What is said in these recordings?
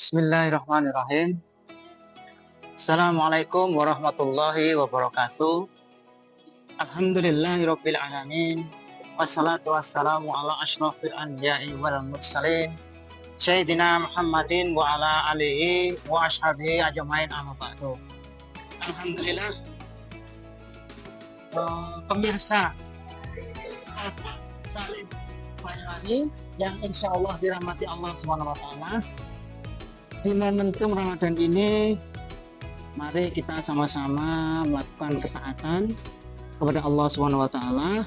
Bismillahirrahmanirrahim. Assalamualaikum warahmatullahi wabarakatuh. Alhamdulillahirabbil alamin. Wassalatu wassalamu ala asyrofil anbiya'i wal mursalin Sayyidina Muhammadin wa ala alihi wa ashabihi ajmain amma ba'du. Alhamdulillah, pemirsa Salim Bayani yang insya Allah dirahmati Allah Subhanahu wa Ta'ala, di momentum Ramadan ini mari kita sama-sama melakukan ketaatan kepada Allah Subhanahu wa Ta'ala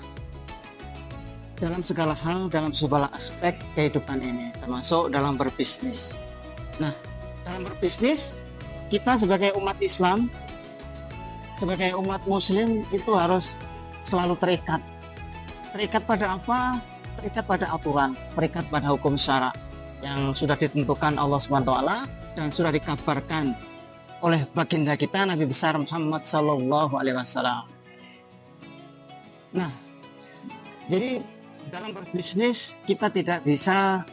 dalam segala hal, dalam segala aspek kehidupan ini, termasuk dalam berbisnis. Nah, dalam berbisnis kita sebagai umat Islam, sebagai umat Muslim itu harus selalu terikat pada apa? Terikat pada aturan, terikat pada hukum syara yang sudah ditentukan Allah Subhanahu wa Ta'ala dan sudah dikabarkan oleh baginda kita Nabi besar Muhammad Sallallahu Alaihi Wasallam. Nah, jadi dalam berbisnis kita tidak bisa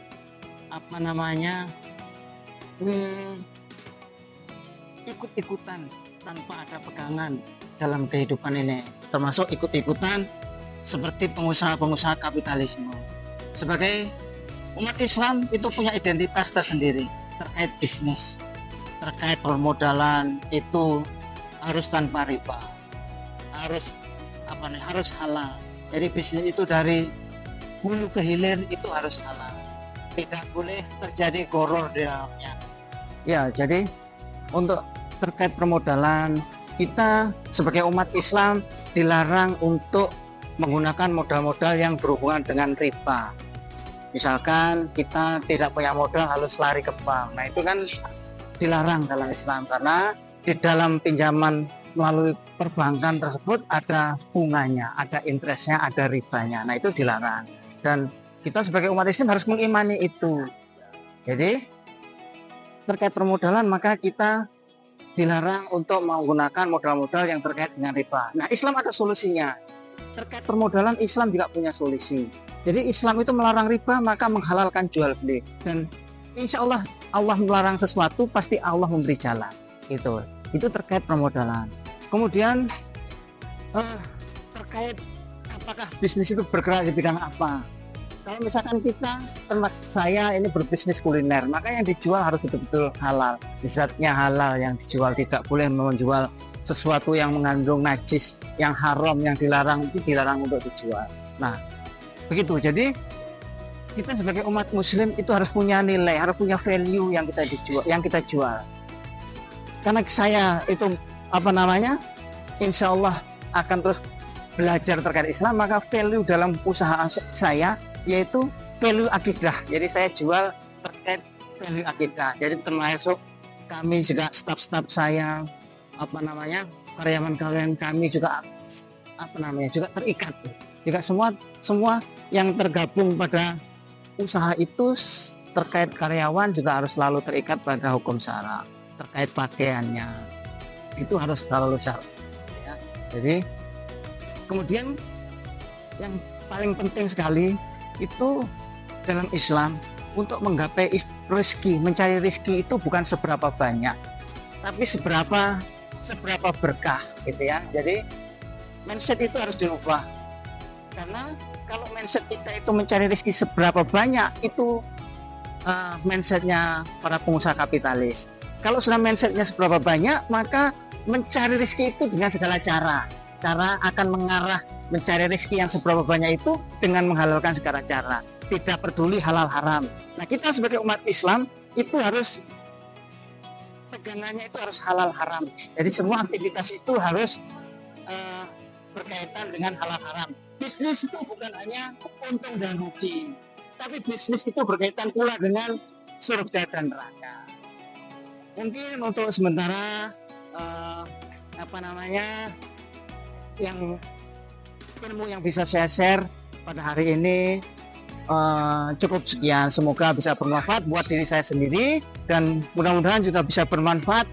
ikut-ikutan tanpa ada pegangan dalam kehidupan ini, termasuk ikut-ikutan seperti pengusaha-pengusaha kapitalisme. Sebagai umat Islam itu punya identitas tersendiri terkait bisnis, terkait permodalan, itu harus tanpa riba, harus halal. Jadi bisnis itu dari hulu ke hilir itu harus halal, tidak boleh terjadi gharar di dalamnya. Ya, jadi untuk terkait permodalan, kita sebagai umat Islam dilarang untuk menggunakan modal-modal yang berhubungan dengan riba. Misalkan kita tidak punya modal harus lari ke bank. Nah, itu kan dilarang dalam Islam, karena di dalam pinjaman melalui perbankan tersebut ada bunganya, ada interestnya, ada ribanya. Nah, itu dilarang. Dan kita sebagai umat Islam harus mengimani itu. Jadi terkait permodalan maka kita dilarang untuk menggunakan modal-modal yang terkait dengan riba. Nah, Islam ada solusinya. Terkait permodalan Islam juga punya solusi. Jadi Islam itu melarang riba, maka menghalalkan jual beli. Dan insya Allah melarang sesuatu, pasti Allah memberi jalan. Itu terkait permodalan. Kemudian terkait apakah bisnis itu bergerak di bidang apa? Kalau misalkan saya ini berbisnis kuliner, maka yang dijual harus betul-betul halal, zatnya halal yang dijual, tidak boleh menjual sesuatu yang mengandung najis, yang haram, yang dilarang, itu dilarang untuk dijual. Nah, begitu. Jadi kita sebagai umat Muslim itu harus punya nilai, harus punya value yang kita jual. Karena saya itu insya Allah akan terus belajar terkait Islam, maka value dalam usaha saya yaitu value akidah. Jadi saya jual terkait value akidah. Jadi termasuk kami juga staf-staf saya, karyawan-karyawan kami juga juga terikat. Juga semua yang tergabung pada usaha itu terkait karyawan juga harus selalu terikat pada hukum syara. Terkait pakaiannya itu harus selalu syara. Ya. Jadi kemudian yang paling penting sekali itu dalam Islam, untuk menggapai rezeki, mencari rezeki itu bukan seberapa banyak, tapi seberapa berkah, gitu ya. Jadi mindset itu harus dirubah, karena kalau mindset kita itu mencari rezeki seberapa banyak, itu mindsetnya para pengusaha kapitalis. Kalau sudah mindsetnya seberapa banyak, maka mencari rezeki itu dengan segala cara akan mengarah mencari rezeki yang seberapa banyak itu dengan menghalalkan segala cara, tidak peduli halal haram. Nah, kita sebagai umat Islam itu harus pegangannya itu harus halal haram. Jadi semua aktivitas itu harus berkaitan dengan halal haram. Bisnis itu bukan hanya untung dan rugi, tapi bisnis itu berkaitan pula dengan surga dan neraka. Mungkin untuk sementara yang ilmu yang bisa saya share pada hari ini cukup sekian. Semoga bisa bermanfaat buat diri saya sendiri dan mudah-mudahan juga bisa bermanfaat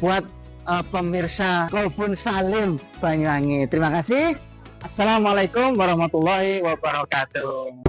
buat pemirsa Kolbun Salim Banyuwangi. Terima kasih. Assalamualaikum warahmatullahi wabarakatuh.